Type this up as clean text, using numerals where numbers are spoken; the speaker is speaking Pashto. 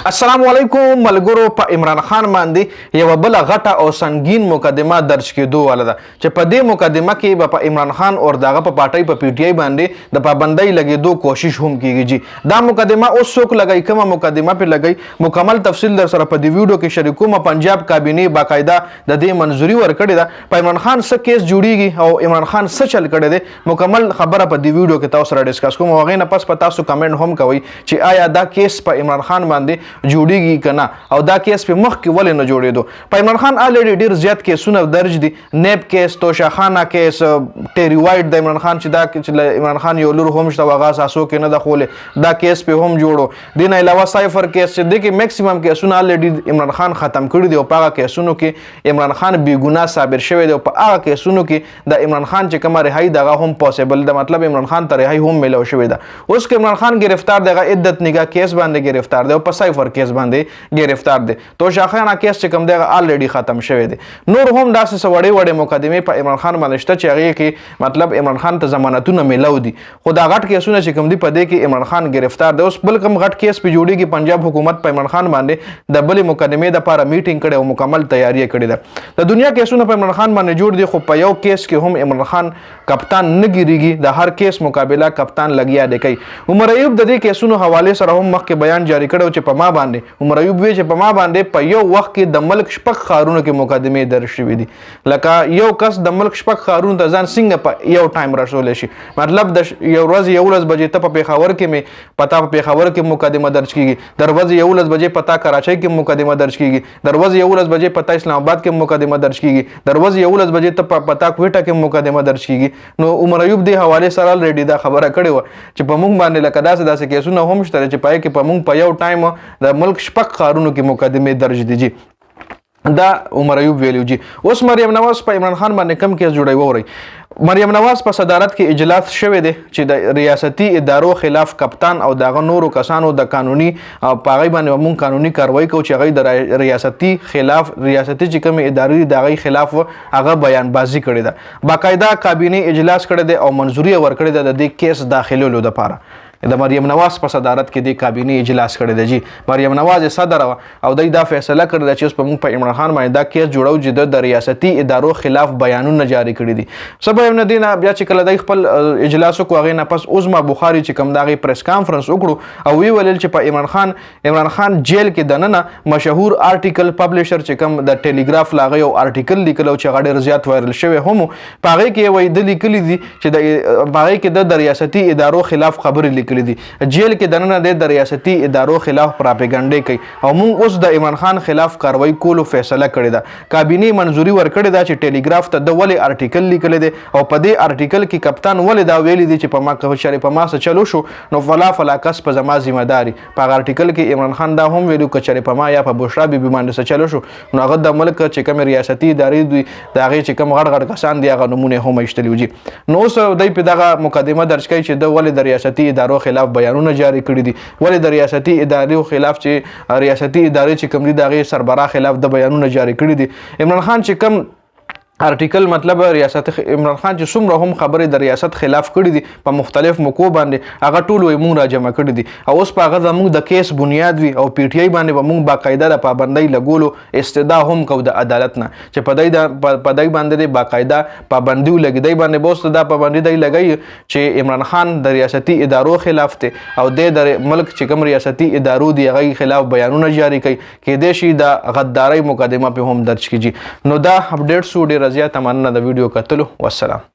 السلام علیکم ملګرو. په عمران خان باندې یو بل غټه او سنگین مقدمه درج کېدو ولده چې په دې مقدمه کې به په عمران خان او دغه په پارټۍ په پی ټی آی باندې د پابندۍ لګېدو کوشش هم کیږي جی. دا مقدمه اوس څوک لګي، کومه مقدمه په لګي، مکمل تفصیل در سره په دې ویډیو کې شریکوم. پنجاب کابینه باقاعده د دې منځوري ورکړې ده. په عمران خان څه کیس جوړیږي او عمران خان څه چل کړی دی، مکمل خبره په دې ویډیو کې تاسو سره ډیسکس کوم. هغه نه پس په تاسو کمنټ هم کوئ چې آیا دا کیس په عمران خان باندې جوړیږي کنه او دا کیس په مخ کې ولې نه جوړېدو. په عمران خان الریډي ډیر زیات کیسونه درج دي. نیب کیس، توشاخانه کیس، ټيري وایټ د عمران خان چې دا چې عمران خان یو لور هم شته واغاس اساسو کې نه د خوله دا کیس په هم جوړو. دین علاوه سایفر کیس چې د کې میکسیمم کیسونه الریډي عمران خان ختم کړی دی او په هغه کیسونو کې عمران خان بی ګناه ثابت شوی دی او په هغه کیسونو کې د عمران خان چې کوم رهایی دغه هم پوسیبل ده، مطلب عمران خان ته رهایی هم ملو شوی ده. اوس کې عمران خان گرفتار دغه عدت نگاه کیس باندې گرفتار دی او په سایفر کیس باندې گرفتار دي. توشاخانه کیس چې کوم دی الریډي ختم شوی دی. نور هم داسې وړې وړې مقدمې په عمران خان باندې شته چې هغه کې مطلب عمران خان ته ضمانتونه ملو دي. خو دا غټ کیسونه چې کوم دی په دې کې عمران خان گرفتار دی. اوس بل کوم غټ کیس په جوړیږي، پنجاب حکومت په عمران خان باندې د بلې مقدمې د لپاره میټینګ کړي او مکمل تیاری کړي ده. د دنیا کیسونه په عمران خان باندې جوړ دي، خو په یو کیس کې هم عمران خان کپتان نه ګیریږي. د هر کیس مقابله کپتان لګیا دی کوي. عمر ایوب د دې کیسونو حواله سره هم مخکې بیان جاری کړو چې په ما باندې عمر ایوب وی چې په ما باندې په یو وخت کې د ملک شپږ خارونو کې مقدمې درج شوې دي. لکه یو کس د ملک شپږ خارونو ته ځان څنګه په یو ټایم رسولی شي، مطلب د یو ورځ 11 بجې ته په پیښور کې مې پتا په پیښور کې مقدمه درج کیږي، د ورځ 11 بجې پتا کراچۍ کې مقدمه درج کیږي، د ورځ 11 بجې پتا اسلام آباد کې مقدمه درج کیږي، د ورځ 11 بجې ته پتا کوټه کې مقدمه درج کیږي. نو عمر ایوب دی حواله سره الریډي دا خبره کړې و چې په موږ باندې لکه داسې کیسونه هم شته چې پای کې په موږ په یو ټایم د ملک شپږ خارونو کې مقدمه درج دي جی. دا عمر ایوب ویلو جی. اوس مریم نواز په عمران خان باندې کم کیس جوړی ووري. مریم نواز په صدارت کې اجلاس شوی دی چې د ریاستي ادارو خلاف کپتان او دغه نورو کسانو د قانوني پاغي باندې مونږ قانوني کاروایی کوو چې هغه د ریاستي خلاف ریاستي چې کوم ادارې دغه خلاف هغه بیان بازی کړی ده. باقاعده کابینه اجلاس کړی دی او منځوري ورکړی ده د دې کیس داخلولو لپاره. د مریم نواز په صدارت کې د کابینه اجلاس کړی دی جی. مریم نواز صدر او دا فیصله کړی ده چې اوس په موږ په عمران خان باندې دا کیس جوړو چې د ریاستي ادارو خلاف بیانونه جاری کړي دي. سبب نه دینه بیا چې کله د خپل اجلاس کو هغه نه پس عظما بخاری چې کوم دغه پریس کانفرنس وکړو او وی ویل چې په عمران خان جیل کې دننه مشهور آرټیکل پبلشر چې کوم د ټیلیګراف لاغه یو آرټیکل لیکلو چې غاډر زیات وایرل شوی هم پاغه کې وای د لیکلي دي چې د پاغه کې د ریاستي ادارو خلاف خبرې لیکلي دي. جیل کې دننه د ریاستي ادارو خلاف پراپګاندا کوي او موږ اوس د عمران خان خلاف کاروایی کولو فیصله کړې ده. کابینه منځوري ورکړې ده چې ټیلیګراف ته د ولې آرټیکل لیکل دي او په دې آرټیکل کې کپتان ولې دا ویلي دي چې په ما که شری په ما سره چلو شو نو فلا کس په زما ذمہ داری. په آرټیکل کې عمران خان دا هم ویلو چې چری په ما یا په بشرا بیبي باندې سره چلو شو نو هغه د ملک چې کوم ریاستي ادارې دوی دا هغه چې کوم غړ کسان دی هغه نمونه هم اشتلیو جی. نو اوس دای په دغه مقدمه درج کړي چې د ولې د ریاستي ادارو خلاف بیانونه جاری کړی دي، ولې د ریاستي ادارو خلاف چې ریاستي ادارې چې کوم دي دغه سربراه خلاف د بیانونه جاری کړی دي. عمران خان چې کوم آرټیکل مطلب ریاست عمران خان چې څومره هم خبرې د ریاست خلاف کړي دي په مختلف موقعو باندې هغه ټول وي مونږ را جمع کړي دي او اوس په هغه زموږ د کیس بنیاد وي او پی ټی آی باندې به مونږ باقاعده د پابندۍ لګولو استدعا هم کو د عدالت نه چې په دای باندې باقاعده پابندي لګیدای باندې بوست د پابندي دی لګي چې عمران خان د ریاستي ادارو خلاف ته او د ملک چې کوم ریاستي ادارو دی هغه خلاف بیانونه جاری کوي کې د شي د غدارۍ مقدمه په هم درج کیږي. نو دا اپډیټ سو ډیر زیات مننه د ویډیو کتلو. والسلام.